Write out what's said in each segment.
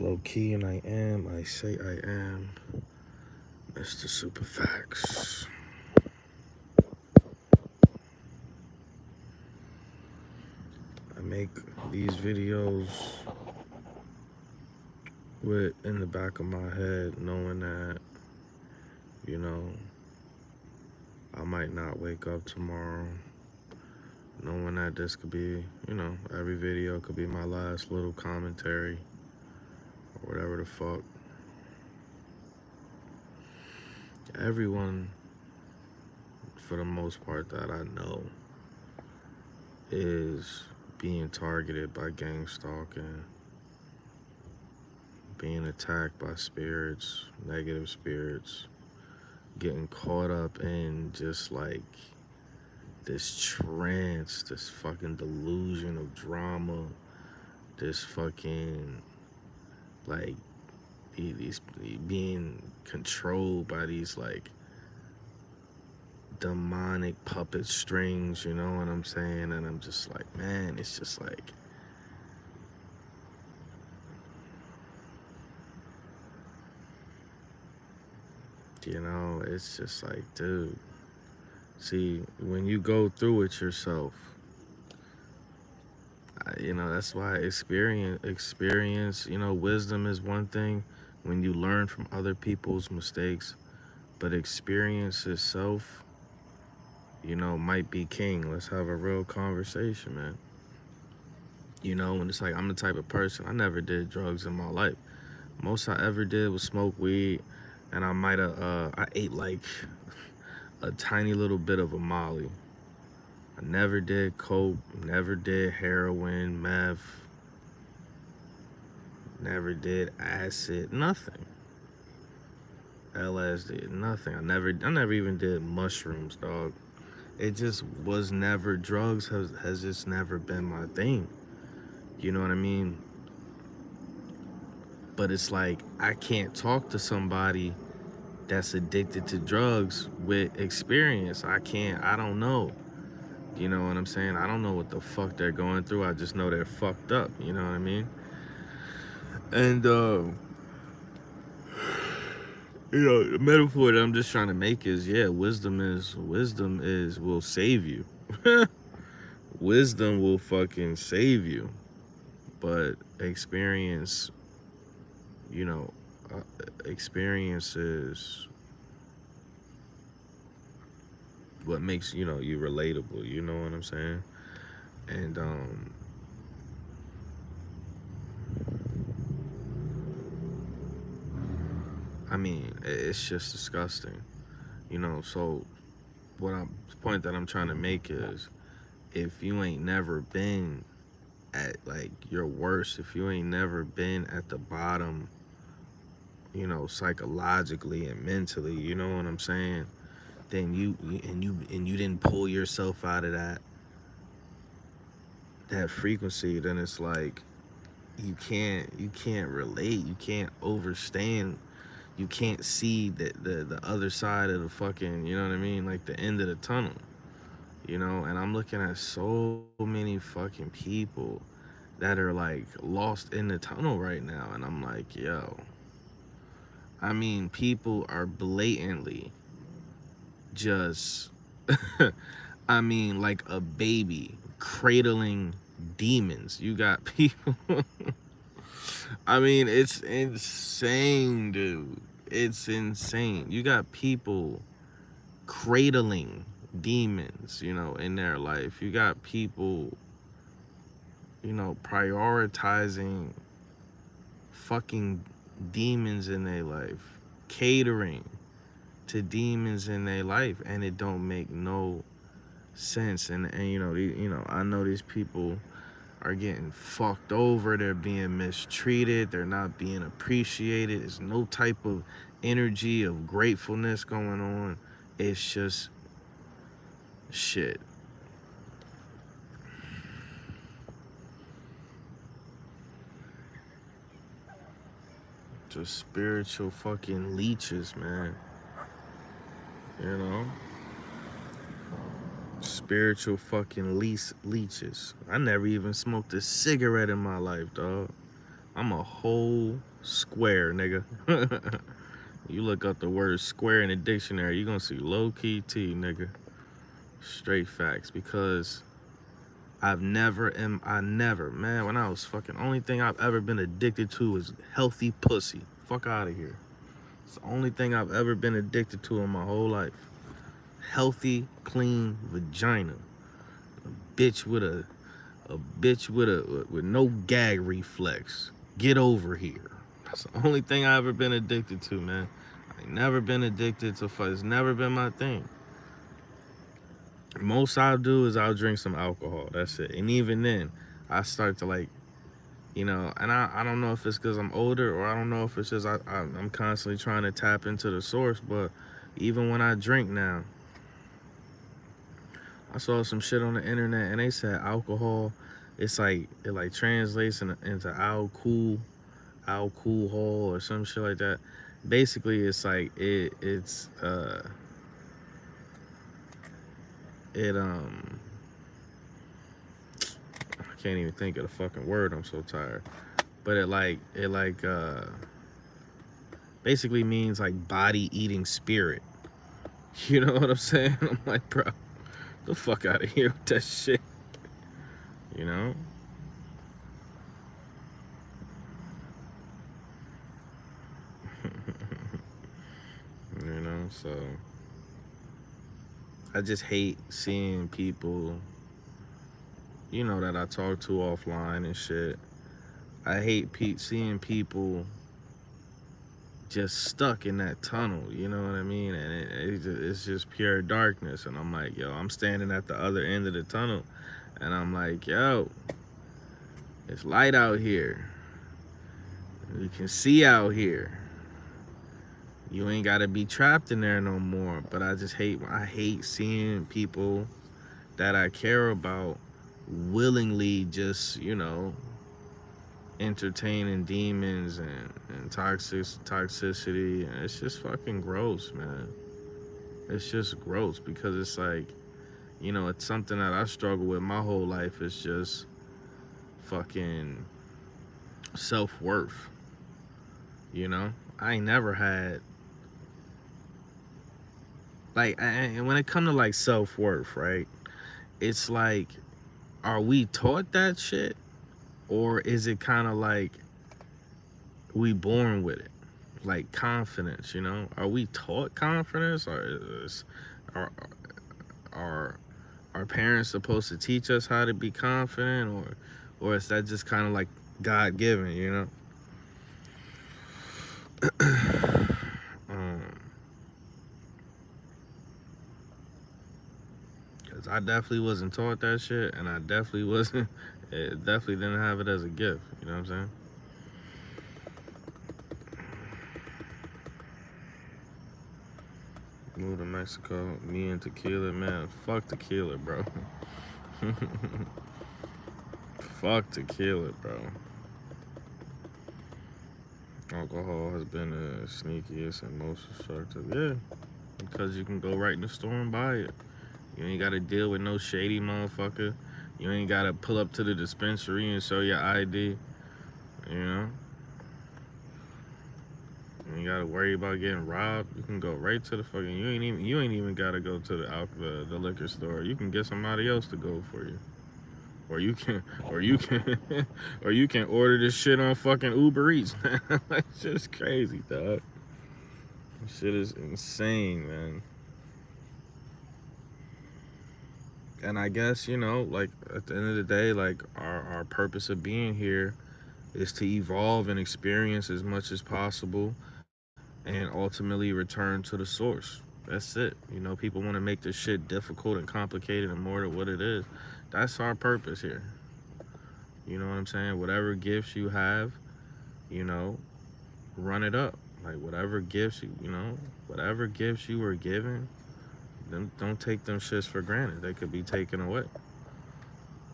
low key, and I am. I say I am Mr. Superfax. I make these videos with in the back of my head, knowing that, you know, I might not wake up tomorrow. Knowing that this could be, every video could be my last little commentary or whatever the fuck. Everyone, for the most part, that I know is being targeted by gang stalking, being attacked by spirits, negative spirits, getting caught up in just like this trance, this fucking delusion of drama, this fucking like these being controlled by these like demonic puppet strings, you know what I'm saying? And I'm just like, man, it's just like, it's just like, dude, see, when you go through it yourself, that's why experience, wisdom is one thing when you learn from other people's mistakes, but experience itself, might be king. Let's have a real conversation, man. And it's like, I'm the type of person, I never did drugs in my life. Most I ever did was smoke weed, and I ate like a tiny little bit of a Molly. I never did coke, never did heroin, meth, never did acid, nothing. LSD, nothing. I never even did mushrooms, dog. It just was never, drugs has just never been my thing. You know what I mean? But it's like, I can't talk to somebody that's addicted to drugs with experience. I don't know. You know what I'm saying? I don't know what the fuck they're going through. I just know they're fucked up. You know what I mean? And, the metaphor that I'm just trying to make is, wisdom will save you. Wisdom will fucking save you. But experience, experience is what makes, you relatable. You know what I'm saying? And, I mean, it's just disgusting, so the point that I'm trying to make is, if you ain't never been at like your worst, if you ain't never been at the bottom, psychologically and mentally, you know what I'm saying, then you didn't pull yourself out of that frequency, then it's like you can't relate, you can't understand, you can't see the other side of the fucking, you know what I mean, like the end of the tunnel, and I'm looking at so many fucking people that are like lost in the tunnel right now, and I'm like, yo, I mean, people are blatantly just I mean, like a baby cradling demons. You got people I mean, it's insane, dude. It's insane. You got people cradling demons, in their life. You got people, prioritizing fucking demons in their life, catering to demons in their life, and it don't make no sense. And I know these people are getting fucked over, they're being mistreated, they're not being appreciated, there's no type of energy of gratefulness going on. It's just shit. Just spiritual fucking leeches, man. Spiritual fucking leeches. I never even smoked a cigarette in my life, dog. I'm a whole square, nigga. You look up the word square in the dictionary, you're gonna see low-key T, nigga. Straight facts. Because I never, man, when I was fucking, only thing I've ever been addicted to is healthy pussy. Fuck out of here. It's the only thing I've ever been addicted to in my whole life. Healthy, clean vagina. A bitch with with no gag reflex. Get over here. That's the only thing I ever been addicted to, man. I ain't never been addicted to fuck. It's never been my thing. Most I'll do is I'll drink some alcohol. That's it. And even then, I start to like, you know, and I don't know if it's because I'm older or I don't know if it's just I'm constantly trying to tap into the source. But even when I drink now, I saw some shit on the internet and they said alcohol, it's like, it like translates into alcohol or some shit like that. Basically, it's like I can't even think of the fucking word. I'm so tired. But it basically means like body eating spirit. You know what I'm saying? I'm like, bro, the fuck out of here with that shit. You know? You know, so I just hate seeing people, you know, that I talk to offline and shit. I hate seeing people just stuck in that tunnel, you know what I mean? And it's just pure darkness. And I'm like, yo, I'm standing at the other end of the tunnel. And I'm like, yo, it's light out here. You can see out here. You ain't gotta be trapped in there no more. But I hate seeing people that I care about willingly just, you know, entertaining demons and toxicity. And it's just fucking gross, man. It's just gross because it's like, you know, it's something that I struggle with my whole life. It's just fucking self-worth, you know? I ain't never had, like, and when it comes to like self-worth, right? It's like, are we taught that shit? Or is it kind of like we born with it? Like confidence, you know? Are we taught confidence? Are, are our parents supposed to teach us how to be confident? Or is that just kind of like God-given, you know? Cause I definitely wasn't taught that shit, and I definitely wasn't. It definitely didn't have it as a gift. You know what I'm saying? Move to Mexico. Me and tequila, man. Fuck tequila, bro. Fuck tequila, bro. Alcohol has been the sneakiest and most destructive. Yeah, because you can go right in the store and buy it. You ain't got to deal with no shady motherfucker. You ain't got to pull up to the dispensary and show your ID. You know? You ain't got to worry about getting robbed. You can go right to the fucking. You ain't even got to go to the liquor store. You can get somebody else to go for you. Or you can, or you can order this shit on fucking Uber Eats. It's just crazy, dog. This shit is insane, man. And I guess, you know, like at the end of the day, like our purpose of being here is to evolve and experience as much as possible and ultimately return to the source. That's it. You know, people want to make this shit difficult and complicated and more than what it is. That's our purpose here. You know what I'm saying? Whatever gifts you have, you know, run it up. Like whatever gifts whatever gifts you were given, don't take them shits for granted. They could be taken away.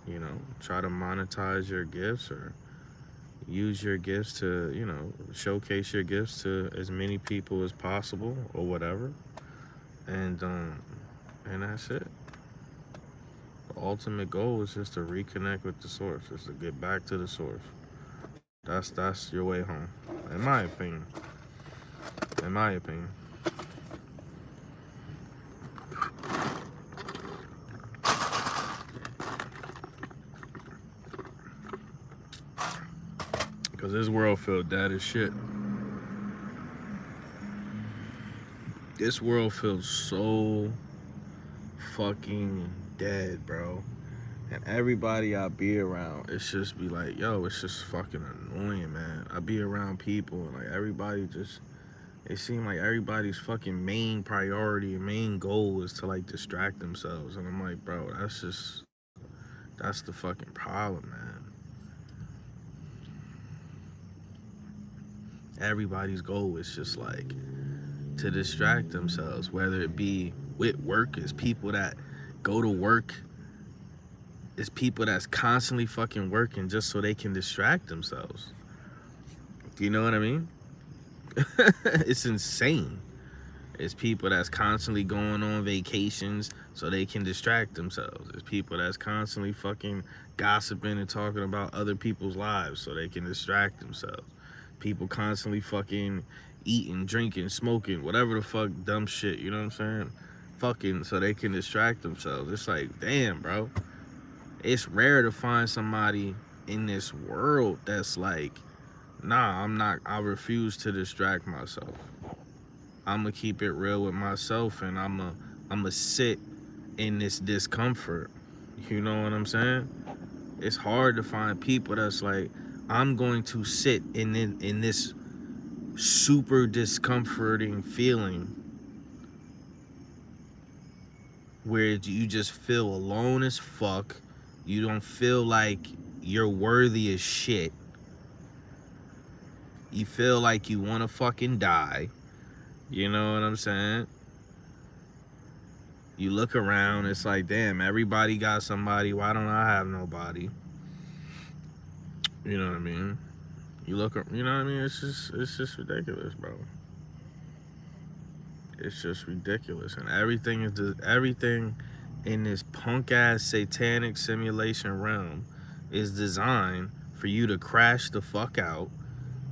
You know, try to monetize your gifts or use your gifts to, you know, showcase your gifts to as many people as possible or whatever. And that's it. The ultimate goal is just to reconnect with the source, is to get back to the source. That's your way home, in my opinion. In my opinion. Because this world feel dead as shit. This world feels so fucking dead, bro. And everybody I be around, it's just be like, yo, it's just fucking annoying, man. I be around people and like everybody just, it seems like everybody's fucking main priority and main goal is to like distract themselves. And I'm like, bro, that's the fucking problem, man. Everybody's goal is just like to distract themselves, whether it be with work, is people that go to work, is people that's constantly fucking working just so they can distract themselves. Do you know what I mean? It's insane. It's people that's constantly going on vacations so they can distract themselves. It's people that's constantly fucking gossiping and talking about other people's lives so they can distract themselves. People constantly fucking eating, drinking, smoking, whatever the fuck dumb shit, you know what I'm saying? Fucking so they can distract themselves. It's like, damn, bro. It's rare to find somebody in this world that's like, nah, I refuse to distract myself. I'm gonna keep it real with myself and I'm gonna sit in this discomfort. You know what I'm saying? It's hard to find people that's like, I'm going to sit in this super discomforting feeling where you just feel alone as fuck. You don't feel like you're worthy as shit. You feel like you want to fucking die. You know what I'm saying? You look around, it's like, damn, everybody got somebody. Why don't I have nobody? You know what I mean? You know what I mean? It's just ridiculous, bro. It's just ridiculous, and everything in this punk ass satanic simulation realm is designed for you to crash the fuck out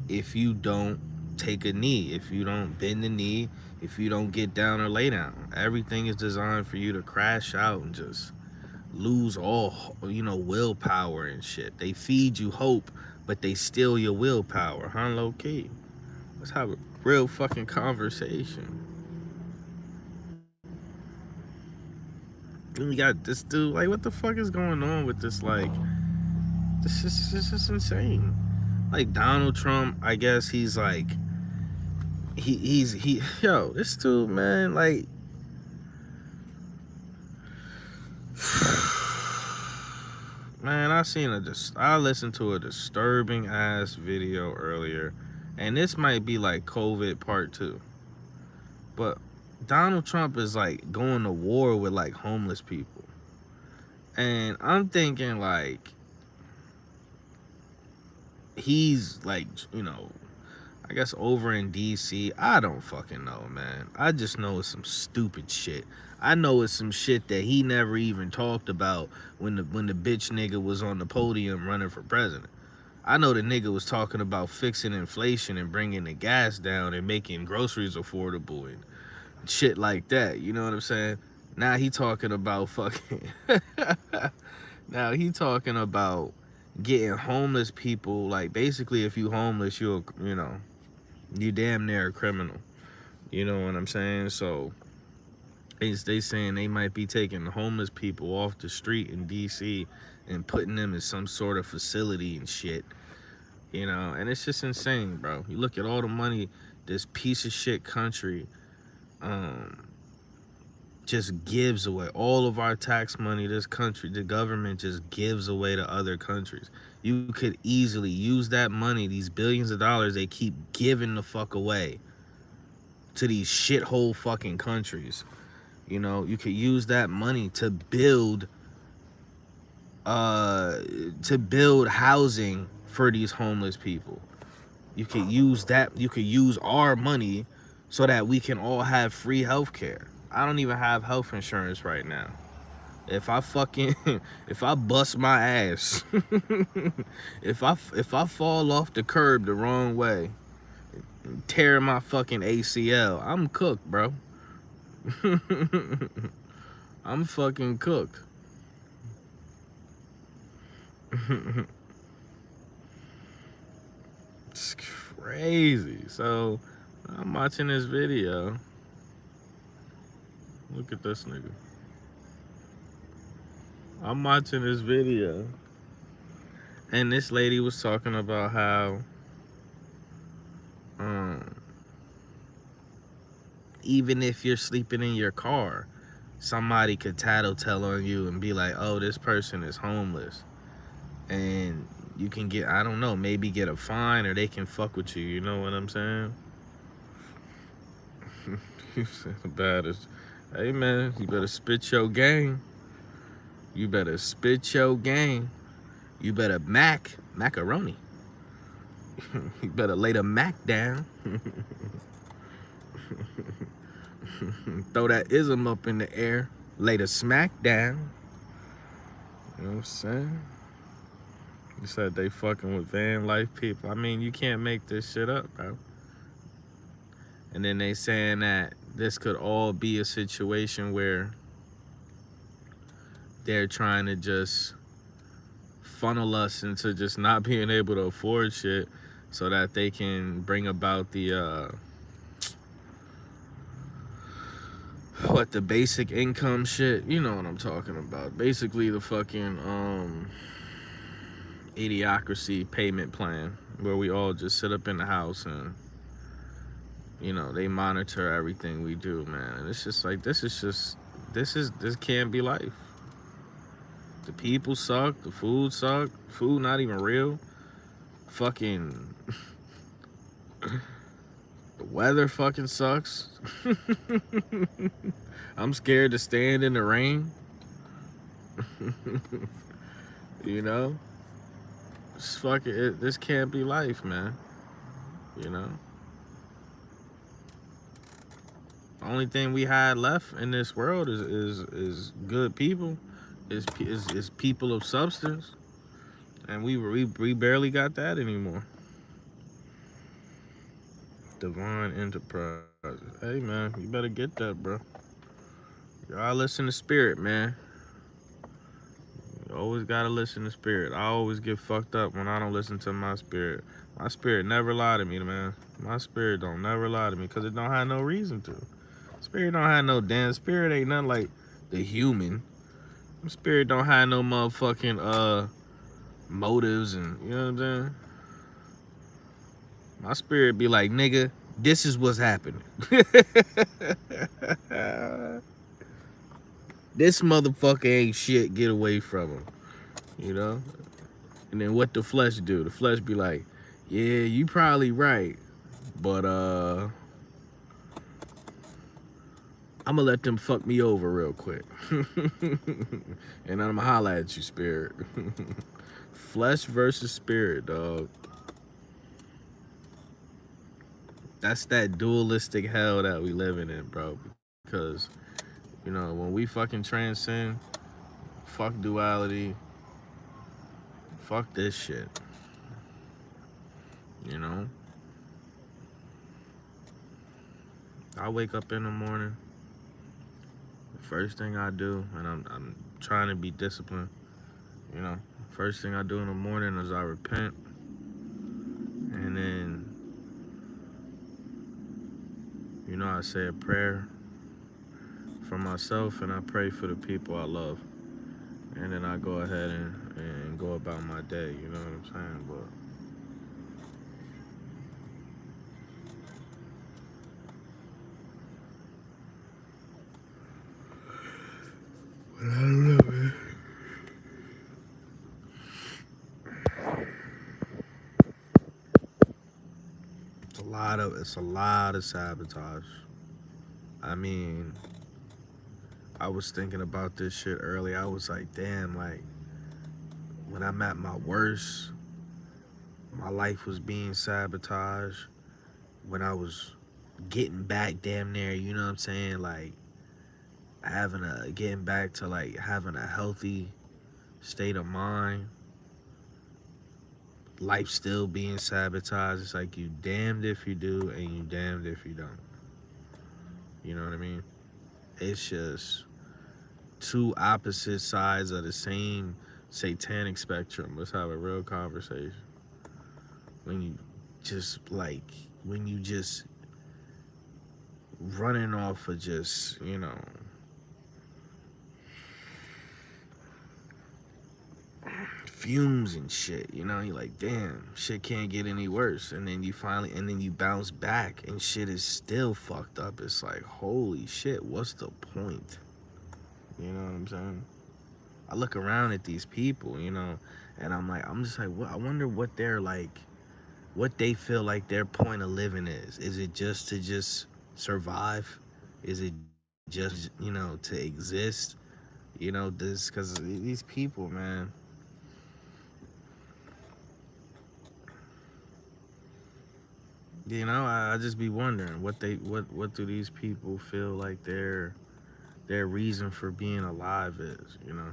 if you don't take a knee, if you don't bend the knee, if you don't get down or lay down. Everything is designed for you to crash out and just lose all, willpower and shit. They feed you hope, but they steal your willpower, huh, low key? Let's have a real fucking conversation. And we got this dude, like, what the fuck is going on with this? Like, this is insane. Like, Donald Trump, I guess he's like, yo, this dude, man, like, man, I listened to a disturbing ass video earlier, and this might be like COVID part 2, but Donald Trump is like going to war with like homeless people, and I'm thinking like, he's like, I guess over in DC, I don't fucking know, man. I just know it's some stupid shit. I know it's some shit that he never even talked about when the bitch nigga was on the podium running for president. I know the nigga was talking about fixing inflation and bringing the gas down and making groceries affordable and shit like that. You know what I'm saying? Now he talking about fucking now he talking about getting homeless people, like, basically if you homeless, you damn near a criminal. You know what I'm saying? So they saying they might be taking the homeless people off the street in DC and putting them in some sort of facility and shit. And it's just insane, bro. You look at all the money this piece of shit country just gives away. All of our tax money, this country, the government just gives away to other countries. You could easily use that money, these billions of dollars they keep giving the fuck away to these shithole fucking countries. You could use that money to build housing for these homeless people. You could use our money so that we can all have free health care. I don't even have health insurance right now. If I fucking if I bust my ass, if I fall off the curb the wrong way, tear my fucking ACL, I'm cooked, bro. I'm fucking cooked. It's crazy. So I'm watching this video. Look at this nigga. I'm watching this video, and this lady was talking about how um, even if you're sleeping in your car, somebody could tattletale on you and be like, oh, this person is homeless. And you can get, I don't know, maybe get a fine, or they can fuck with you. You know what I'm saying? You said about it. Hey, man, you better spit your game. You better spit your game. You better macaroni. You better lay the mac down. Throw that ism up in the air. Lay the smack down. You know what I'm saying? You said they fucking with van life people. I mean, you can't make this shit up, bro. And then they saying that this could all be a situation where they're trying to just funnel us into just not being able to afford shit so that they can bring about the the basic income shit. You know what I'm talking about. Basically the fucking idiocracy payment plan where we all just sit up in the house and, you know, they monitor everything we do, man. And it's just like, this can't be life. The people suck, the food suck, food not even real. Fucking the weather fucking sucks. I'm scared to stand in the rain. You know? This can't be life, man. You know? The only thing we had left in this world is good people, is people of substance, and we barely got that anymore. Divine Enterprise. Hey man, you better get that, bro. Y'all listen to spirit, man. You always gotta listen to spirit. I always get fucked up when I don't listen to my spirit. My spirit never lie to me, man. My spirit don't never lie to me because it don't have no reason to. Spirit don't have no damn spirit. Ain't nothing like the human. Spirit don't have no motherfucking motives, and you know what I'm saying? My spirit be like, nigga, this is what's happening. This motherfucker ain't shit, get away from him. You know? And then what the flesh do? The flesh be like, yeah, you probably right. But I'ma let them fuck me over real quick. And I'ma holla at you, spirit. Flesh versus spirit, dog. That's that dualistic hell that we living in, bro. Because, you know, when we fucking transcend, fuck duality, fuck this shit. You know? I wake up in the morning, the first thing I do, and I'm trying to be disciplined, you know, first thing I do in the morning is I repent, and then, you know, I say a prayer for myself, and I pray for the people I love, and then I go ahead and go about my day, you know what I'm saying? But I don't know, man. It's a lot of sabotage. I mean, I was thinking about this shit earlier. I was like, damn, like, when I'm at my worst, my life was being sabotaged. When I was getting back damn near, you know what I'm saying? Like, getting back to like having a healthy state of mind, life still being sabotaged. It's like you damned if you do and you damned if you don't. You know what I mean? It's just two opposite sides of the same satanic spectrum. Let's have a real conversation. When you just like, when you just running off of just, you know, fumes and shit, you know, you're like, damn, shit can't get any worse. And then you bounce back and shit is still fucked up. It's like, holy shit, what's the point? You know what I'm saying? I look around at these people, you know, and I'm just like, what? I wonder what they're like, what they feel like their point of living is. Is it just to just survive? Is it just, you know, to exist? You know, this, because these people, man. You know, I just be wondering what do these people feel like their reason for being alive is, you know?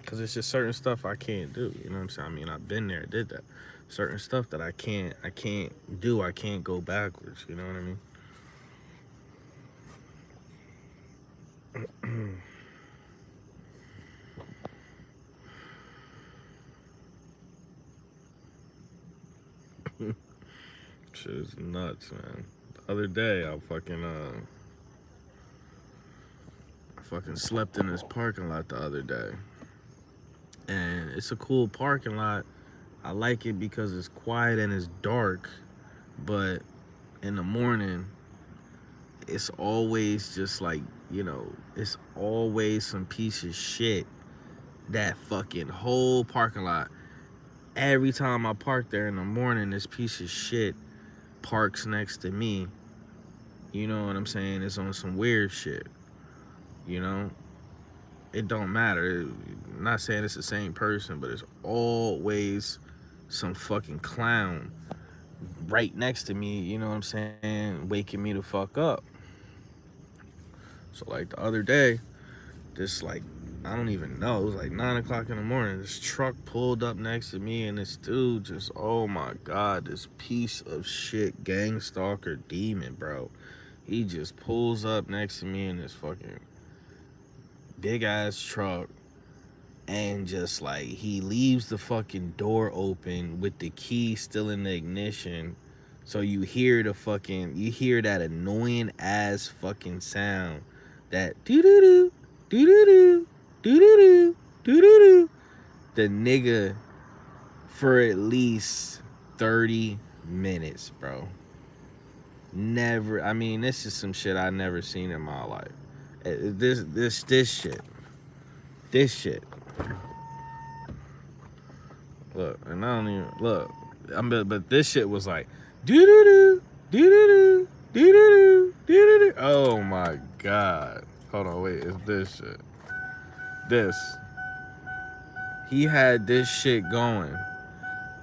Because it's just certain stuff I can't do, you know what I'm saying? I mean, I've been there, did that. Certain stuff that I can't do, I can't go backwards, you know what I mean? Shit is nuts, man. The other day, I fucking slept in this parking lot the other day. And it's a cool parking lot. I like it because it's quiet and it's dark, but in the morning, it's always just like, you know, it's always some piece of shit. That fucking whole parking lot. Every time I park there in the morning, this piece of shit parks next to me. You know what I'm saying? It's on some weird shit. You know? It don't matter. I'm not saying it's the same person, but it's always some fucking clown right next to me, you know what I'm saying, waking me the fuck up. So like the other day, this like, I don't even know, it was like 9 o'clock in the morning, this truck pulled up next to me and this dude just, oh my God, this piece of shit gang stalker demon, bro. He just pulls up next to me in this fucking big ass truck and just like, he leaves the fucking door open with the key still in the ignition. So you hear that annoying ass fucking sound, that doo-doo-doo, doo-doo-doo, doo-doo-doo, doo-doo-doo. The nigga for at least 30 minutes, bro. Never, I mean, this is some shit I never seen in my life. This shit. Look, and I don't even, look, but this shit was like, doo-doo-doo, doo-doo-doo, doo-doo-doo, doo-doo-doo. Oh my God. Hold on, wait, it's this shit. This. He had this shit going,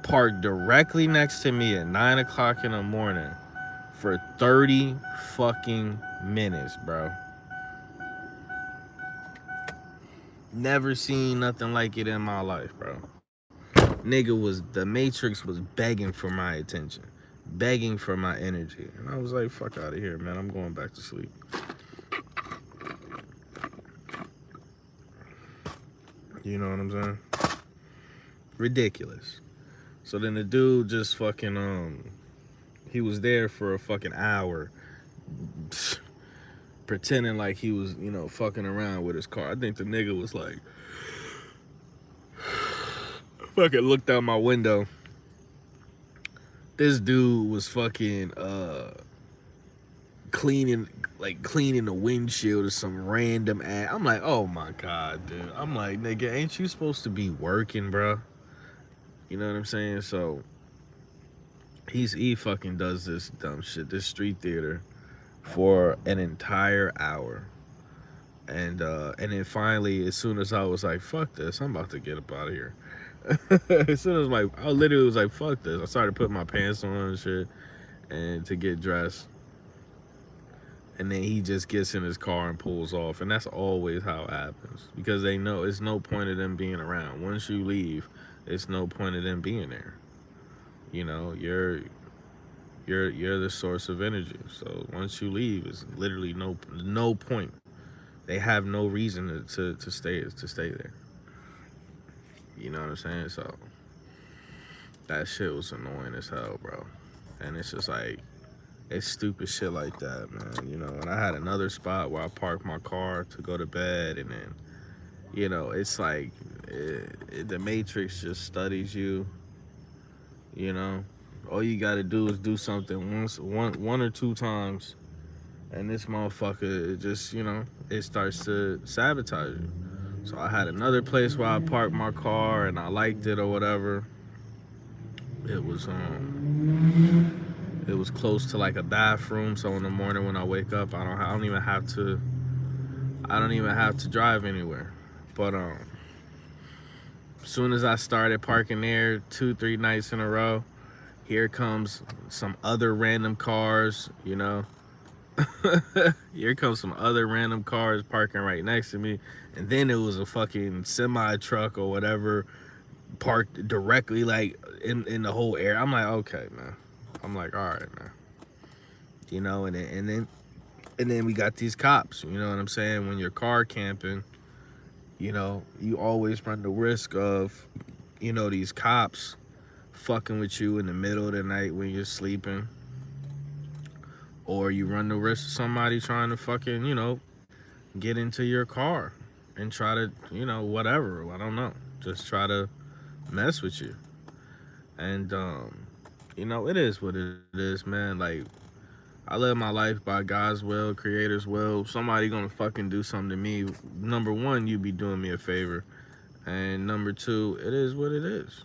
parked directly next to me at 9 o'clock in the morning for 30 fucking minutes, bro. Never seen nothing like it in my life, bro. The Matrix was begging for my attention, begging for my energy. And I was like, fuck out of here, man. I'm going back to sleep. You know what I'm saying? Ridiculous. So then the dude just fucking, he was there for a fucking hour, pretending like he was, you know, fucking around with his car. I think the nigga was like, fucking looked out my window. This dude was fucking cleaning the windshield of some random ass. I'm like, oh my God, dude. I'm like, nigga, ain't you supposed to be working, bro? You know what I'm saying? So he fucking does this dumb shit, this street theater, for an entire hour. And then finally, as soon as I was like, fuck this, I'm about to get up out of here, As soon as like I literally was like, fuck this. I started putting my pants on and shit and to get dressed. And then he just gets in his car and pulls off. And that's always how it happens. Because they know it's no point of them being around. Once you leave, it's no point of them being there. You know, you're the source of energy. So once you leave, it's literally no point. They have no reason to stay there. You know what I'm saying? So that shit was annoying as hell, bro. And it's just like it's stupid shit like that, man. You know, and I had another spot where I parked my car to go to bed, and then, you know, it's like the Matrix just studies you. You know, all you gotta do is do something one or two times, and this motherfucker it just, you know, it starts to sabotage you. So I had another place where I parked my car, and I liked it or whatever. It was it was close to like a bathroom, so in the morning when I wake up, I don't even have to drive anywhere. But as soon as I started parking there 2-3 nights in a row, here comes some other random cars, you know. Here comes some other random cars parking right next to me, and then it was a fucking semi truck or whatever parked directly like in the whole area. I'm like, okay, man. I'm like, all right, man. You know, and then we got these cops. You know what I'm saying? When you're car camping, you know, you always run the risk of, you know, these cops fucking with you in the middle of the night when you're sleeping, or you run the risk of somebody trying to fucking, you know, get into your car and try to, you know, whatever. I don't know. Just try to mess with you. And you know, it is what it is, man. Like, I live my life by God's will, Creator's will. Somebody gonna fucking do something to me. Number one, you be doing me a favor, and number two, it is what it is.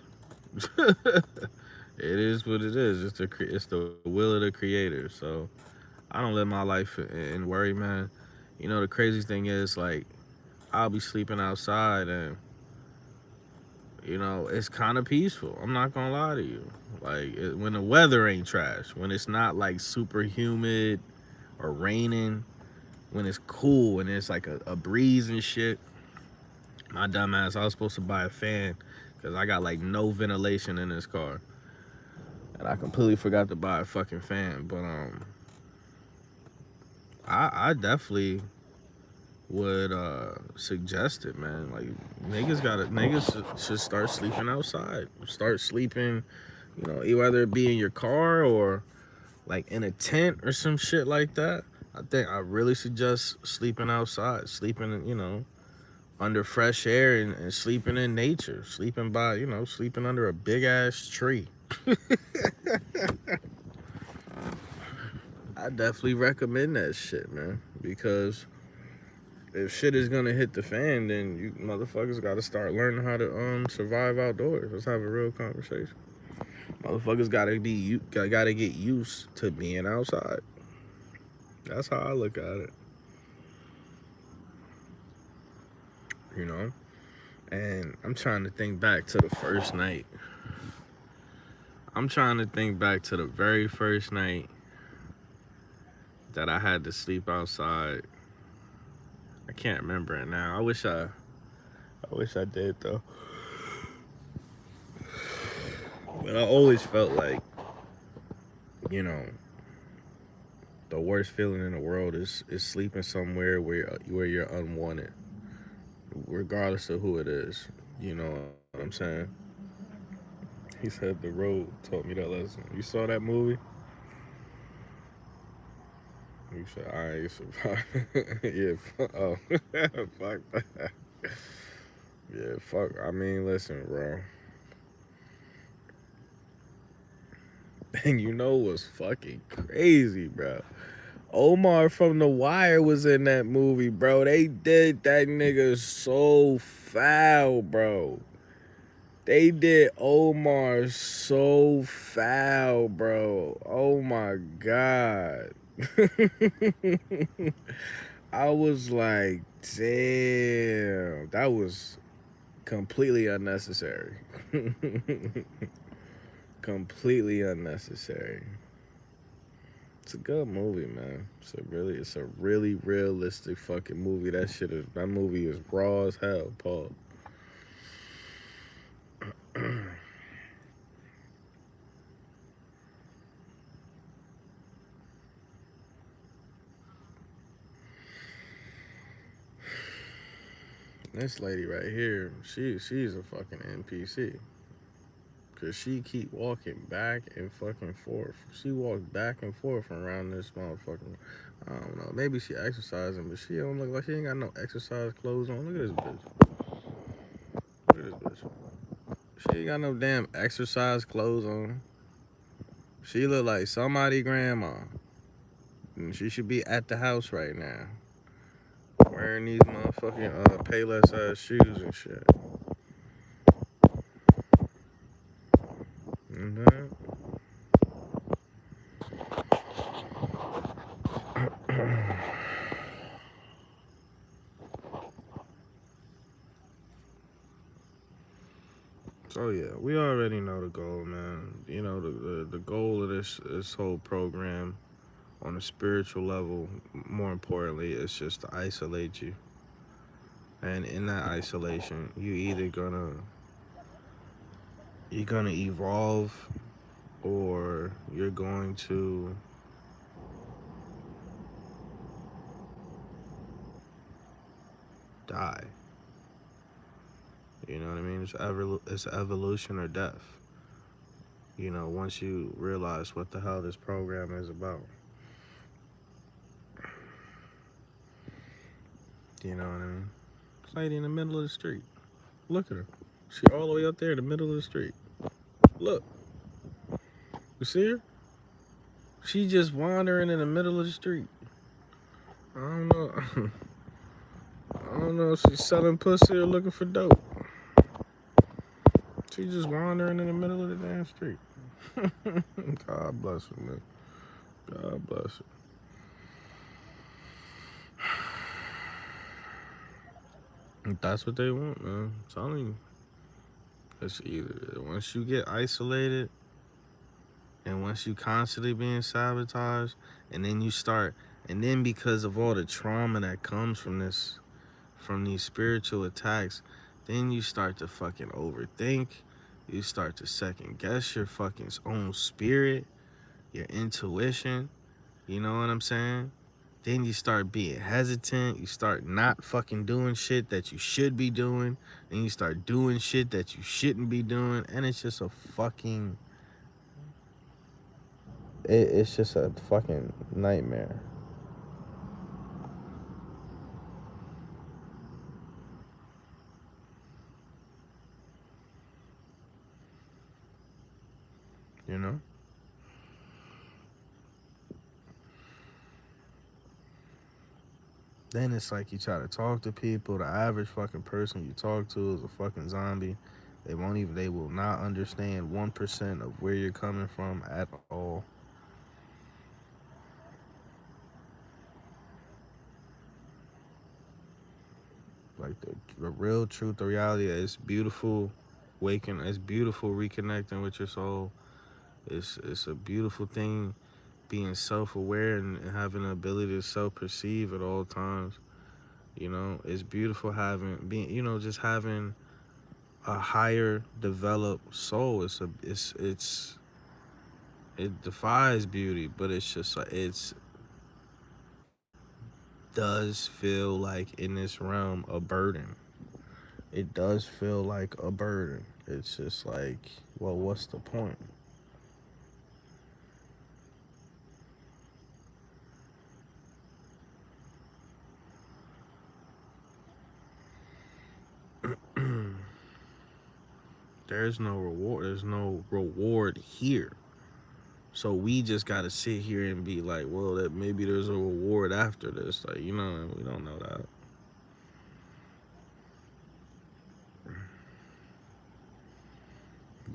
It is what it is. It's the will of the Creator. So I don't live my life in worry, man. You know, the crazy thing is, like, I'll be sleeping outside, and you know, it's kind of peaceful. I'm not gonna lie to you. Like, when the weather ain't trash, when it's not like super humid or raining, when it's cool and it's like a breeze and shit. My dumb ass, I was supposed to buy a fan because I got like no ventilation in this car, and I completely forgot to buy a fucking fan. But I definitely would suggest it, man. Like, niggas should start sleeping outside. Start sleeping, you know, whether it be in your car or like in a tent or some shit like that. I think I really suggest sleeping outside, sleeping, you know, under fresh air and sleeping in nature, sleeping by, you know, sleeping under a big ass tree. I definitely recommend that shit, man, because if shit is gonna hit the fan, then you motherfuckers gotta start learning how to survive outdoors. Let's have a real conversation. Motherfuckers gotta get used to being outside. That's how I look at it. You know? And I'm trying to think back to the first night. I'm trying to think back to the very first night that I had to sleep outside. I can't remember it now. I wish I did though. But I always felt like, you know, the worst feeling in the world is sleeping somewhere where you're unwanted, regardless of who it is. You know what I'm saying? He said the road taught me that lesson. You saw that movie? You said I ain't survived. Yeah, oh, fuck that. Yeah, fuck. I mean, listen, bro. And you know what's fucking crazy, bro? Omar from The Wire was in that movie, bro. They did that nigga so foul, bro. They did Omar so foul, bro. Oh my God. I was like, damn, that was Completely unnecessary. Completely unnecessary. It's a good movie, man. It's a really realistic fucking movie. That movie is raw as hell, Paul. This lady right here, she's a fucking NPC. Cause she keep walking back and fucking forth. She walked back and forth around this motherfucking. I don't know. Maybe she exercising, but she don't look like she ain't got no exercise clothes on. Look at this bitch. Look at this bitch. She ain't got no damn exercise clothes on. She look like somebody grandma. And she should be at the house right now. Wearing these motherfucking Payless ass shoes and shit. Mm-hmm. So yeah, we already know the goal, man. You know the goal of this whole program on a spiritual level, more importantly, is just to isolate you. And in that isolation, you're gonna evolve, or you're going to die. You know what I mean? It's evolution or death. You know, once you realize what the hell this program is about. You know what I mean? This lady in the middle of the street. Look at her. She all the way up there in the middle of the street. Look. You see her? She just wandering in the middle of the street. I don't know. I don't know if she's selling pussy or looking for dope. She just wandering in the middle of the damn street. God bless her, man. God bless her. If that's what they want, man. I'm telling you. It's either once you get isolated and once you constantly being sabotaged, and then you start, and then because of all the trauma that comes from these spiritual attacks, then you start to fucking overthink. You start to second guess your fucking own spirit, your intuition. You know what I'm saying? Then you start being hesitant. You start not fucking doing shit that you should be doing. And you start doing shit that you shouldn't be doing. And it's just a fucking. It's just a fucking nightmare. You know? Then it's like you try to talk to people. The average fucking person you talk to is a fucking zombie. They will not understand 1% of where you're coming from at all. Like the real truth, the reality is beautiful it's beautiful reconnecting with your soul. It's a beautiful thing being self-aware and having the ability to self-perceive at all times. You know, it's beautiful just having a higher developed soul. It defies beauty, but it's just like it's does feel like in this realm a burden. It does feel like a burden. It's just like, well, what's the point? There's no reward. There's no reward here. So we just gotta sit here and be like, well, that maybe there's a reward after this. Like, you know, we don't know that.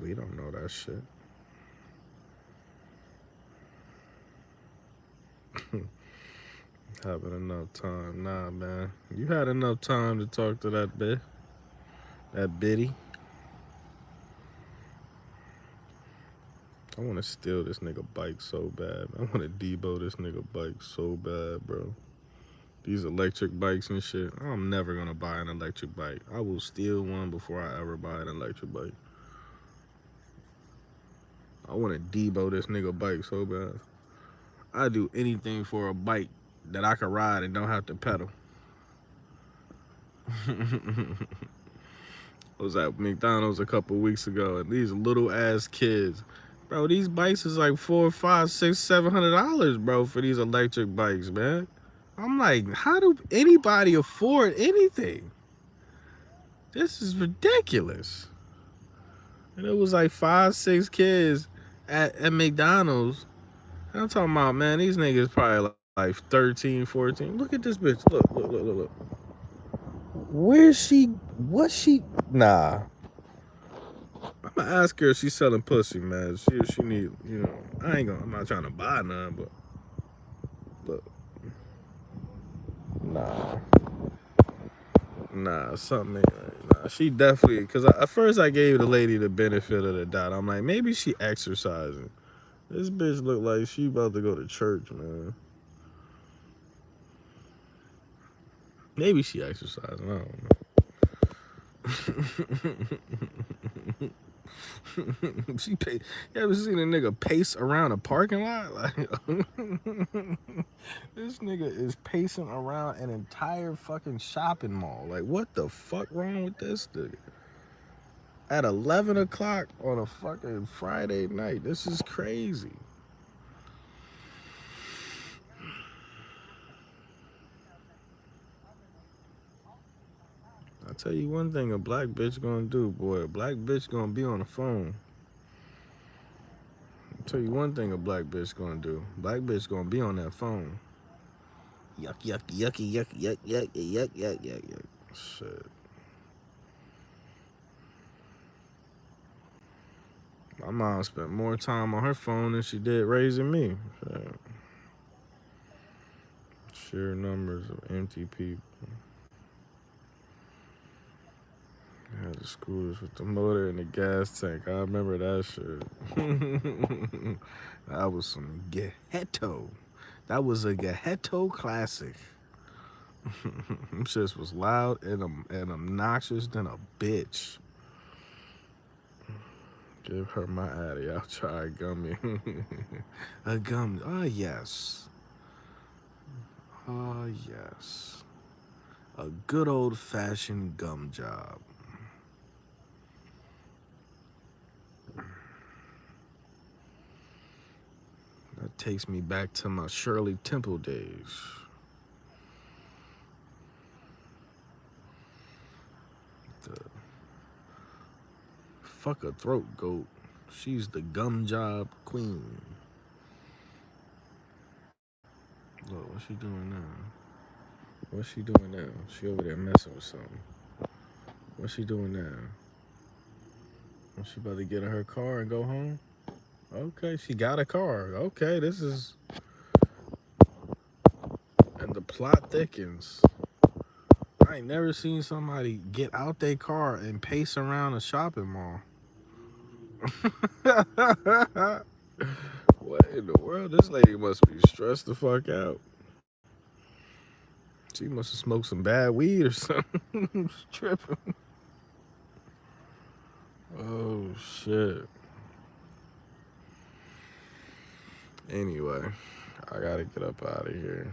We don't know that shit. Having enough time. Nah, man. You had enough time to talk to that bitch. That Biddy. I want to steal this nigga bike so bad. I want to Debo this nigga bike so bad, bro. These electric bikes and shit. I'm never gonna buy an electric bike. I will steal one before I ever buy an electric bike. I want to Debo this nigga bike so bad. I do anything for a bike that I can ride and don't have to pedal. I was at McDonald's a couple weeks ago, and these little ass kids, bro. These bikes is like $400, $500, $600, $700, bro, for these electric bikes, man. I'm like, how do anybody afford anything? This is ridiculous. And it was like 5, 6 kids at McDonald's. And I'm talking about, man, these niggas probably like 13, 14. Look at this bitch. Look. Where's she? What's she? Nah. I'm gonna ask her if she's selling pussy, man. She need, you know. I'm not trying to buy none, but look. Nah, something ain't right. Nah, she definitely, because at first I gave the lady the benefit of the doubt. I'm like, maybe she exercising. This bitch look like she about to go to church, man. Maybe she exercising. I don't know. She pay. You ever seen a nigga pace around a parking lot? Like, this nigga is pacing around an entire fucking shopping mall. Like, what the fuck wrong with this nigga? At 11 o'clock on a fucking Friday night. This is crazy. I'll tell you one thing a black bitch gonna do, boy. A black bitch gonna be on the phone. I'll tell you one thing a black bitch gonna do. Black bitch gonna be on that phone. Yuck, yuck. Shit. My mom spent more time on her phone than she did raising me. Shit. Sheer numbers of empty people. Yeah, the scooters with the motor and the gas tank. I remember that shit. That was some ghetto. That was a ghetto classic. Them shits was loud and obnoxious than a bitch. Give her my addy. I'll try a gummy. A gummy. Oh, yes. Oh, yes. A good old-fashioned gum job. That takes me back to my Shirley Temple days. The fuck a throat goat. She's the gum job queen. Look, what's she doing now? What's she doing now? She over there messing with something. What's she doing now? Is she about to get in her car and go home? Okay, she got a car. Okay, this is... And the plot thickens. I ain't never seen somebody get out their car and pace around a shopping mall. What in the world? This lady must be stressed the fuck out. She must have smoked some bad weed or something. Tripping. Oh, shit. Anyway, I gotta get up out of here.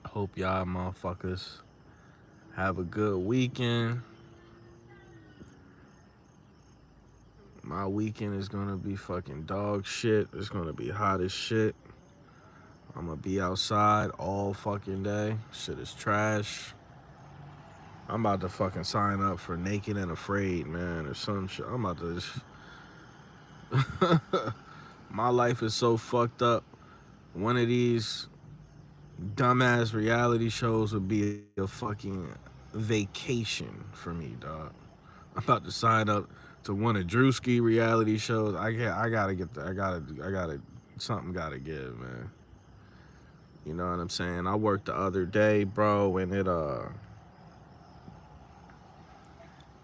Hope y'all motherfuckers have a good weekend. My weekend is gonna be fucking dog shit. It's gonna be hot as shit. I'm gonna be outside all fucking day. Shit is trash. I'm about to fucking sign up for Naked and Afraid, man, or some shit. I'm about to just... My life is so fucked up. One of these dumbass reality shows would be a fucking vacation for me, dog. I'm about to sign up to one of Drewski reality shows. I gotta, something gotta give, man. You know what I'm saying? I worked the other day, bro, and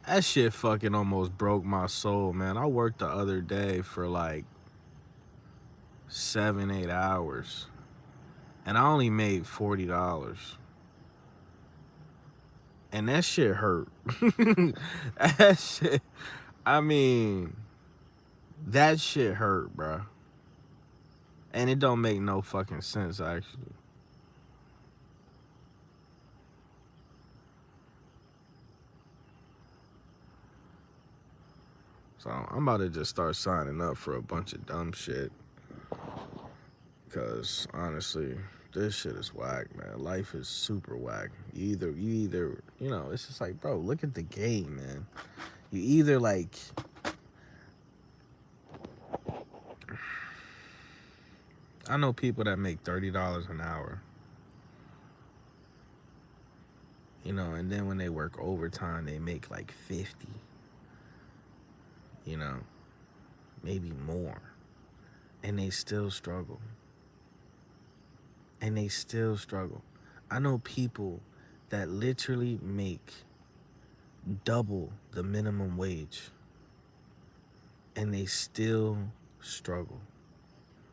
That shit fucking almost broke my soul, man. I worked the other day for like 7, 8 hours, and I only made $40. And that shit hurt. That shit, I mean, that shit hurt, bro. And it don't make no fucking sense, actually. So I'm about to just start signing up for a bunch of dumb shit. Because honestly, this shit is whack, man. Life is super whack. You know, it's just like, bro, look at the game, man. You either like, I know people that make $30 an hour, you know, and then when they work overtime, they make like 50, you know, maybe more. And they still struggle. And they still struggle. I know people that literally make double the minimum wage and they still struggle.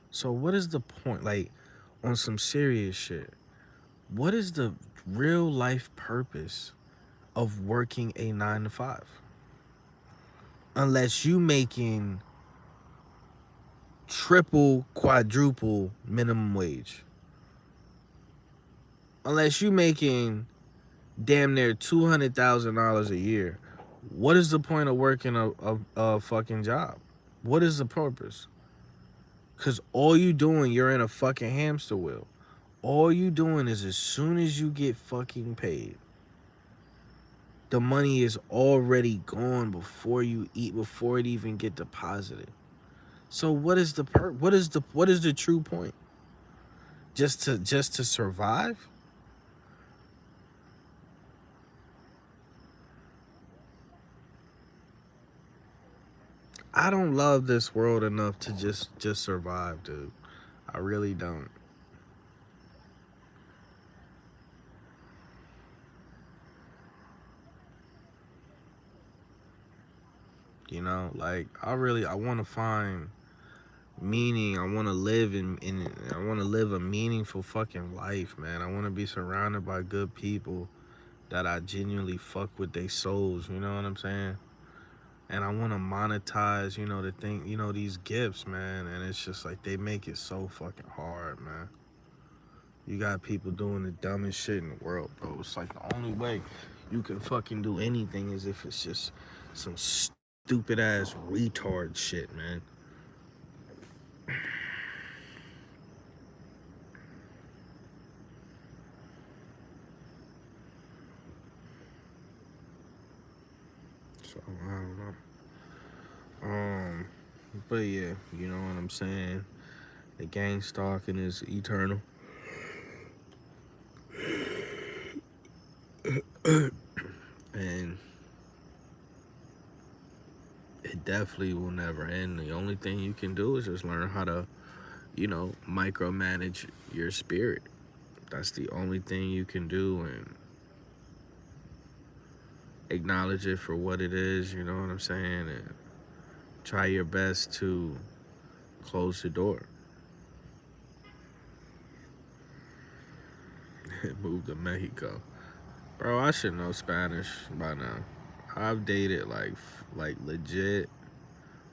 So what is the point? Like, on some serious shit, what is the real life purpose of working a 9 to 5? Unless you making triple, quadruple minimum wage. Unless you making damn near $200,000 a year. What is the point of working a fucking job? What is the purpose? Because all you doing, you're in a fucking hamster wheel. All you doing is as soon as you get fucking paid, the money is already gone before you eat, before it even get deposited. So what is the what is the true point? Just to survive? I don't love this world enough to just survive, dude. I really don't. You know, like I want to find meaning. I want to live I want to live a meaningful fucking life, man. I want to be surrounded by good people that I genuinely fuck with their souls, you know what I'm saying? And I want to monetize, you know, the thing, you know, these gifts, man. And it's just like they make it so fucking hard, man. You got people doing the dumbest shit in the world, bro. It's like the only way you can fucking do anything is if it's just some stupid ass retard shit, man. So I don't know. But yeah, you know what I'm saying. The gang stalking is eternal. And it definitely will never end. The only thing you can do is just learn how to, you know, micromanage your spirit. That's the only thing you can do, and acknowledge it for what it is, you know what I'm saying? And try your best to close the door. Move to Mexico. Bro, I should know Spanish by now. I've dated like legit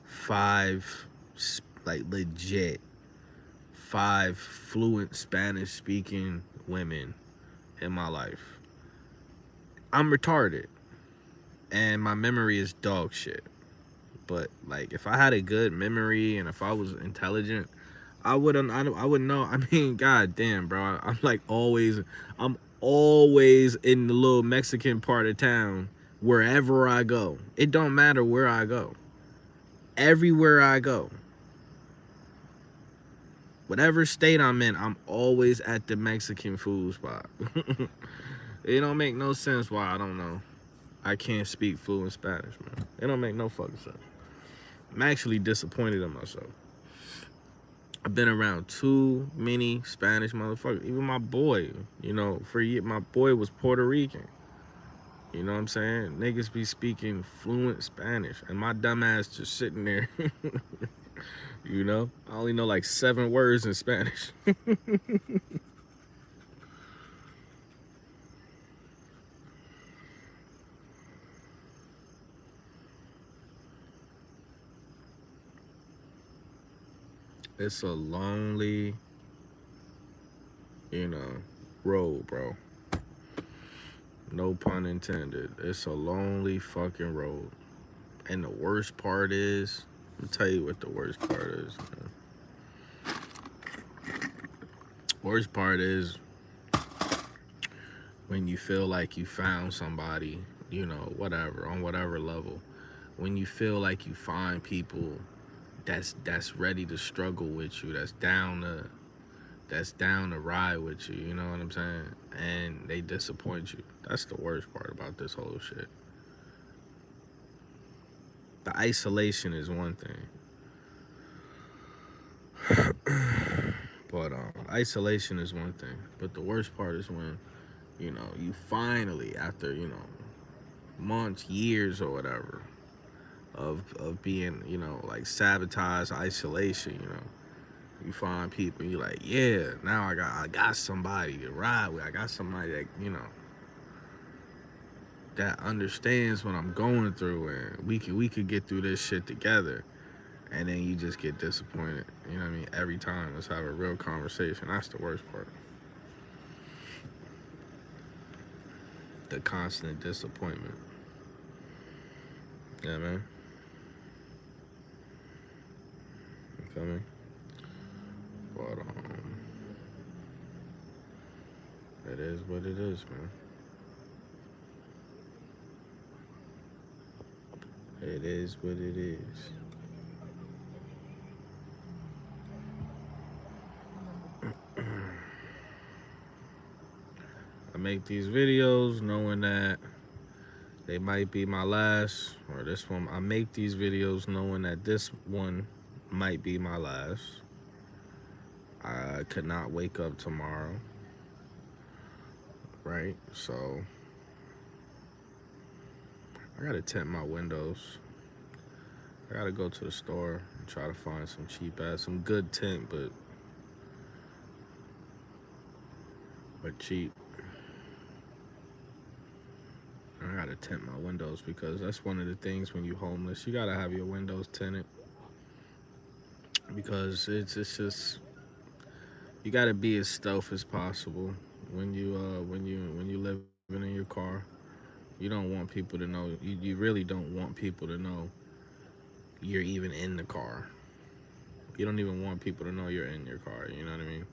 five, like legit five fluent Spanish speaking women in my life. I'm retarded and my memory is dog shit. But like if I had a good memory and if I was intelligent, I wouldn't I would know. I mean, god damn, bro. I'm always in the little Mexican part of town wherever I go. It don't matter where I go. Everywhere I go. Whatever state I'm in, I'm always at the Mexican food spot. It don't make no sense why I don't know. I can't speak fluent Spanish, man. It don't make no fucking sense. I'm actually disappointed in myself. I've been around too many Spanish motherfuckers. Even my boy, you know, my boy was Puerto Rican. You know what I'm saying? Niggas be speaking fluent Spanish, and my dumb ass just sitting there. You know, I only know like 7 words in Spanish. It's a lonely, you know, road, bro. No pun intended. It's a lonely fucking road. And the worst part is, I'll tell you what the worst part is, man. Worst part is when you feel like you found somebody, you know, whatever, on whatever level. When you feel like you find people that's ready to struggle with you, that's down to ride with you, you know what I'm saying? And they disappoint you. That's the worst part about this whole shit. The isolation is one thing. But isolation is one thing. But the worst part is when, you know, you finally, after, you know, months, years or whatever, of being, you know, like sabotage, isolation, you know. You find people, you're like, yeah, now I got somebody to ride with. I got somebody that, you know, that understands what I'm going through, and we could get through this shit together. And then you just get disappointed. You know what I mean? Every time. Let's have a real conversation. That's the worst part. The constant disappointment. Yeah, man. You feel me? But it is what it is, man. It is what it is. I make these videos knowing that they might be my last, or this one. I make these videos knowing that this one might be my last. I could not wake up tomorrow, right? So I gotta tint my windows. I gotta go to the store and try to find some cheap ass, some good tint, but cheap. I gotta tint my windows because that's one of the things when you homeless. You gotta have your windows tinted because it's just you gotta be as stealth as possible when you living in your car. You don't want people to know. You really don't want people to know you're even in the car. You don't even want people to know you're in your car. You know what I mean?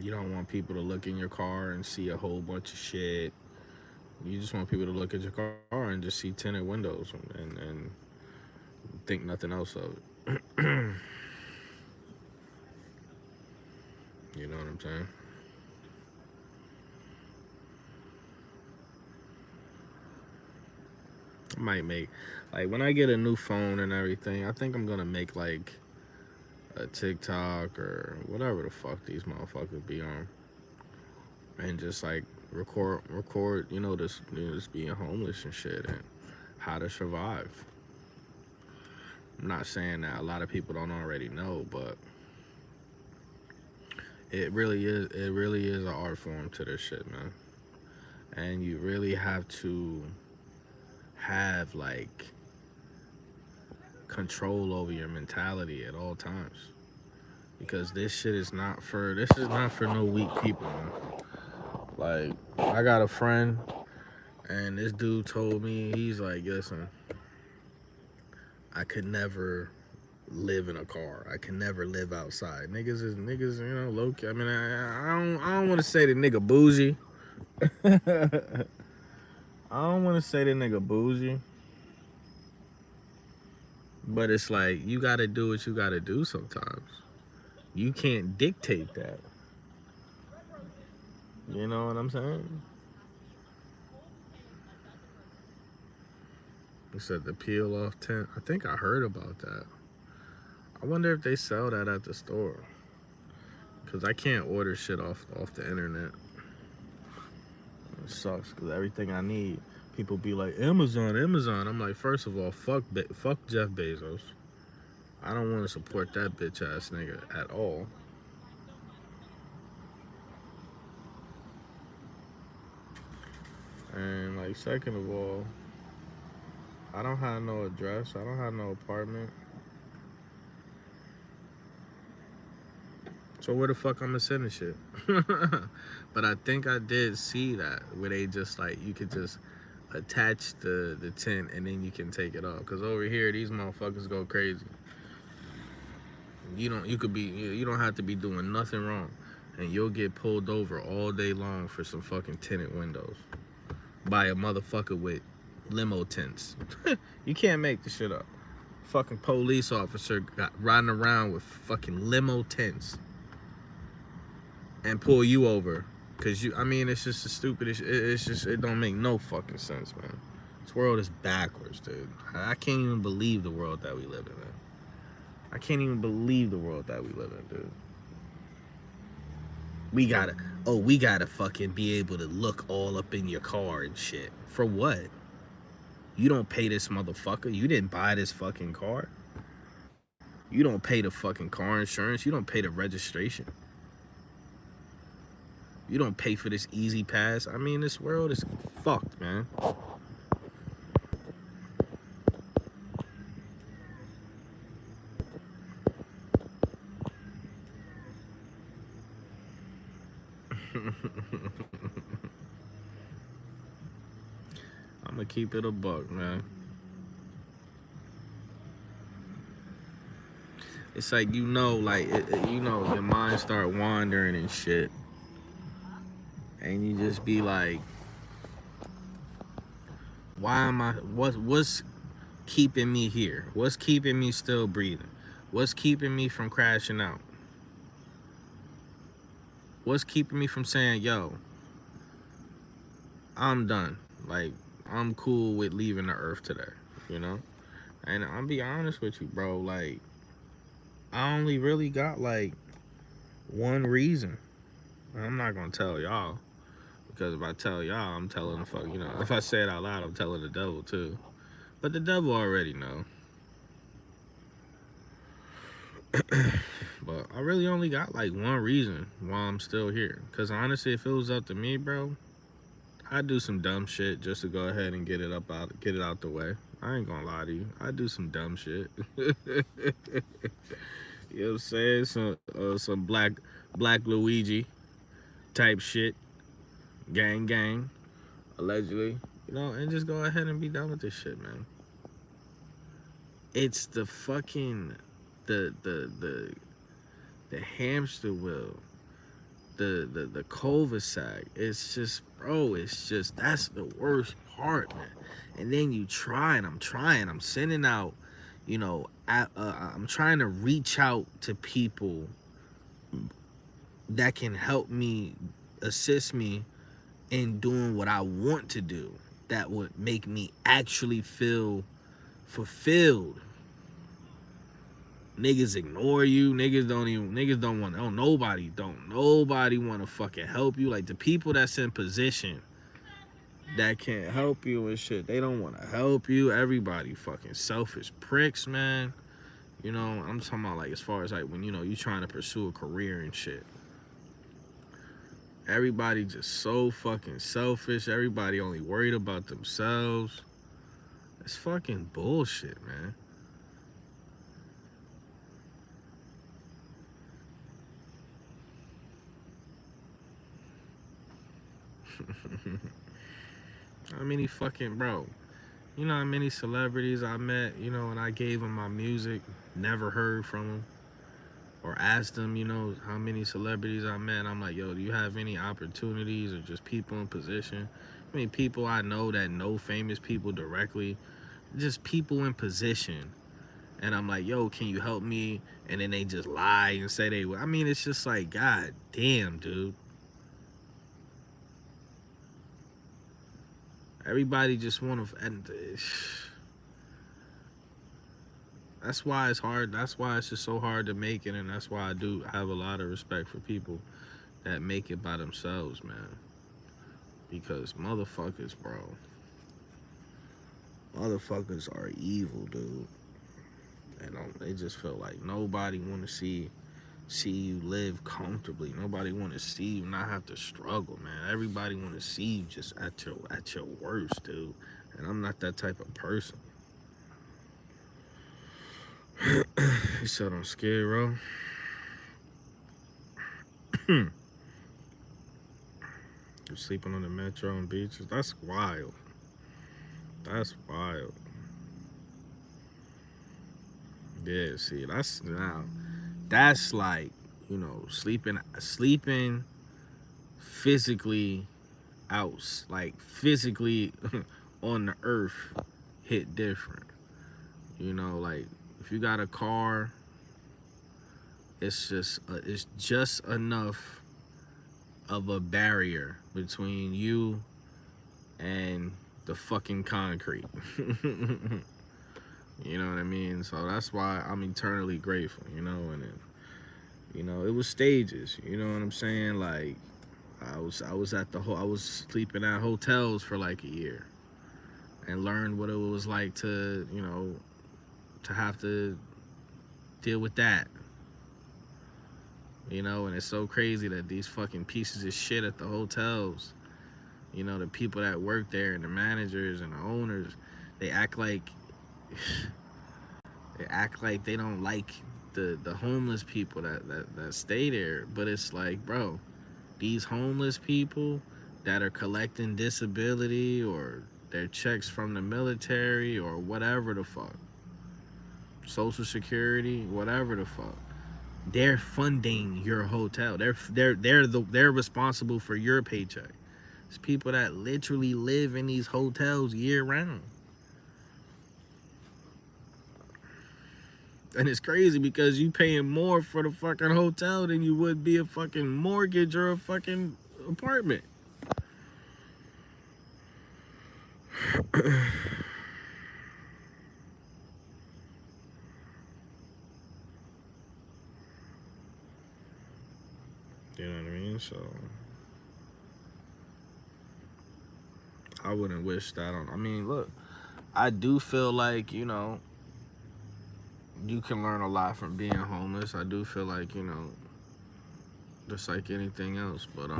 You don't want people to look in your car and see a whole bunch of shit. You just want people to look at your car and just see tinted windows and think nothing else of it. You know what I'm saying? I might make, like, when I get a new phone and everything, I think I'm gonna make like a TikTok or whatever the fuck these motherfuckers be on, and just like record, just being homeless and shit and how to survive. I'm not saying that a lot of people don't already know, but it really is an art form to this shit, man. And you really have to have like control over your mentality at all times. Because this is not for no weak people, man. Like, I got a friend and this dude told me, he's like, listen, I could never live in a car. I can never live outside. Niggas, low key. I mean, I don't want to say the nigga bougie. I don't want to say the nigga bougie, but it's like you got to do what you got to do sometimes. You can't dictate that. You know what I'm saying? He said the peel off tent. I think I heard about that. I wonder if they sell that at the store. Cause I can't order shit off the internet. sucks because everything I need, people be like, Amazon, Amazon. I'm like, first of all, fuck Jeff Bezos. I don't want to support that bitch ass nigga at all. And like, second of all, I don't have no address. I don't have no apartment. So where the fuck I'ma send the shit? But I think I did see that where they just like you could just attach the tent and then you can take it off. Cause over here these motherfuckers go crazy. You don't have to be doing nothing wrong, and you'll get pulled over all day long for some fucking tinted windows by a motherfucker with limo tents. You can't make this shit up. Fucking police officer got riding around with fucking limo tents and pull you over because I mean, it's just the stupidest. It don't make no fucking sense, man. This world is backwards, dude. I can't even believe the world that we live in, man. I can't even believe the world that we live in, dude. We gotta fucking be able to look all up in your car and shit. For what? You don't pay this motherfucker. You didn't buy this fucking car. You don't pay the fucking car insurance. You don't pay the registration. You don't pay for this easy pass. I mean, this world is fucked, man. I'm gonna keep it a buck, man. It's like, like, your mind start wandering and shit. And you just be like, what's keeping me here? What's keeping me still breathing? What's keeping me from crashing out? What's keeping me from saying, yo, I'm done. Like, I'm cool with leaving the earth today, And I'll be honest with you, bro. Like, I only really got, like, one reason. I'm not gonna tell y'all. Because if I tell y'all, I'm telling the fuck, if I say it out loud, I'm telling the devil too. But the devil already know. But I really only got like one reason why I'm still here. Because honestly, if it was up to me, bro, I'd do some dumb shit just to go ahead and get it out the way. I ain't gonna lie to you. I'd do some dumb shit. You know what I'm saying? Some black Luigi type shit. Gang, allegedly, and just go ahead and be done with this shit, man. It's the fucking the hamster wheel, the cul-de-sac. It's just, bro, that's the worst part, man. And then I'm sending out, I'm trying to reach out to people that can help me, assist me in doing what I want to do that would make me actually feel fulfilled. Niggas ignore you. Nobody want to fucking help you. Like, the people that's in position that can't help you and shit, they don't want to help you. Everybody fucking selfish pricks, man. I'm talking about, like, as far as, like, when, you trying to pursue a career and shit. Everybody just so fucking selfish. Everybody only worried about themselves. It's fucking bullshit, man. How many fucking, bro? You know how many celebrities I met, and I gave them my music, never heard from them. Or asked them, how many celebrities I met. I'm like, yo, do you have any opportunities or just people in position? I mean, people I know that know famous people directly, just people in position. And I'm like, yo, can you help me? And then they just lie and say they will. I mean, it's just like, God damn, dude. Everybody just want to. That's why it's hard. That's why it's just so hard to make it. And that's why I do have a lot of respect for people that make it by themselves, man. because motherfuckers, bro, motherfuckers are evil, dude. And they just feel like nobody want to see you live comfortably. Nobody want to see you not have to struggle, man. Everybody want to see you just at your worst, dude. And I'm not that type of person. He said on Skid Row. You sleeping on the metro and beaches? That's wild. That's wild. Yeah, see, that's like, sleeping physically out, like physically on the earth hit different. Like if you got a car, it's just enough of a barrier between you and the fucking concrete. You know what I mean? So that's why I'm eternally grateful, and it was stages, you know what I'm saying? Like I was sleeping at hotels for like a year and learned what it was like to, to have to deal with that. And it's so crazy that these fucking pieces of shit at the hotels, the people that work there and the managers and the owners, they act like they don't like the homeless people that stay there. But it's like, bro, these homeless people that are collecting disability or their checks from the military or whatever the fuck, Social Security, whatever the fuck, they're funding your hotel. They're responsible for your paycheck. It's people that literally live in these hotels year round. And it's crazy because you paying more for the fucking hotel than you would be a fucking mortgage or a fucking apartment. You know what I mean? So I wouldn't wish that on. I mean, look, I do feel like, you can learn a lot from being homeless. I do feel like, just like anything else. But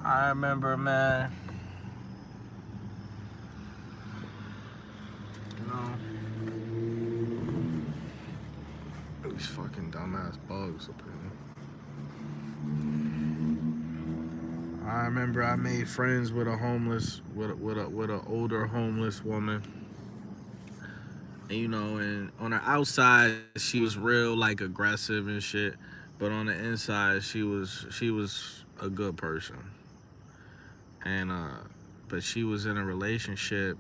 I remember, man, these fucking dumbass bugs up here. I remember I made friends with a older homeless woman. And on the outside she was real like aggressive and shit, but on the inside she was a good person. And but she was in a relationship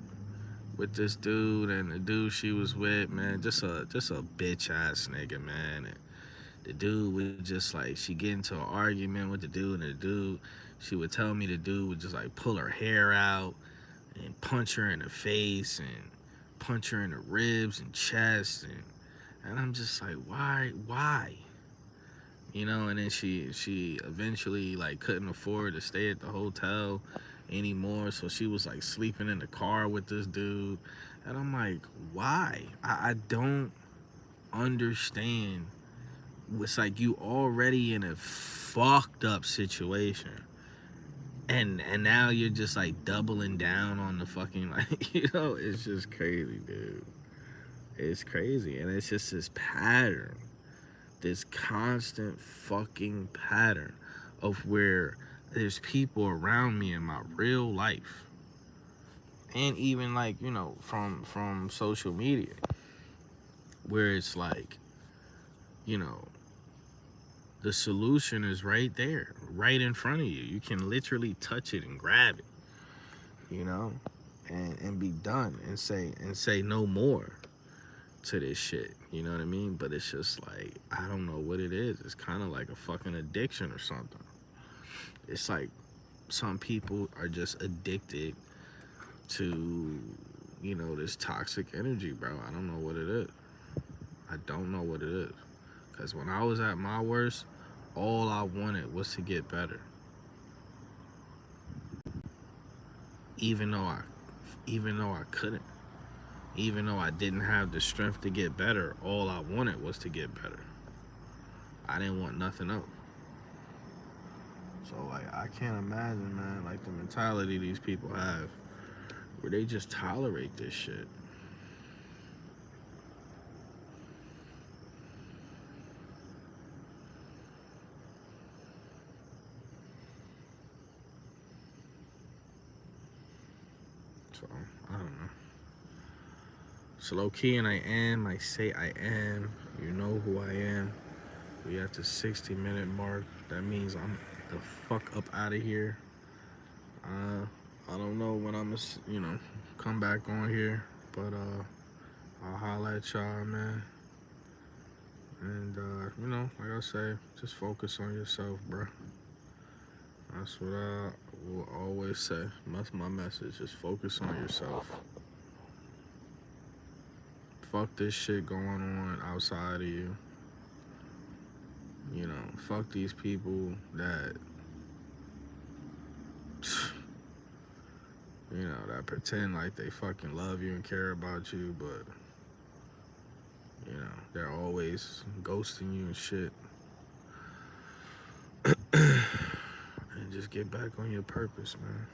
with this dude, and the dude she was with, man, just a bitch ass nigga, man. And the dude would just like, she get into an argument with the dude, and the dude, she would tell me the dude would just like pull her hair out and punch her in the face and punch her in the ribs and chest, and I'm just like, why? And then she eventually like couldn't afford to stay at the hotel anymore, so she was like sleeping in the car with this dude, and I'm like, why? I don't understand. It's like you already in a fucked up situation, and now you're just like doubling down on the fucking, like, it's just crazy, dude. It's crazy. And it's just this pattern, this constant fucking pattern of where there's people around me in my real life, and even like, from social media, where it's like, the solution is right there, right in front of you. You can literally touch it and grab it, and be done, and say no more. to this shit, you know what I mean? But it's just like, I don't know what it is. It's kind of like a fucking addiction or something. It's like some people are just addicted to, you know, this toxic energy, bro. I don't know what it is. I don't know what it is. Because when I was at my worst, all I wanted was to get better. Even though I couldn't. Even though I didn't have the strength to get better, all I wanted was to get better. I didn't want nothing else. So like, I can't imagine, man, like the mentality these people have where they just tolerate this shit. So, I don't know. Slow key and I am. I say I am. You know who I am. We at the 60-minute mark. That means I'm the fuck up out of here. I don't know when I'm gonna, you know, come back on here, but I'll holla at y'all, man. And you know, like I say, just focus on yourself, bro. That's what I will always say. That's my message. Just focus on yourself. Fuck this shit going on outside of you. You know, fuck these people that, you know, that pretend like they fucking love you and care about you, but, you know, they're always ghosting you and shit. And just get back on your purpose, man.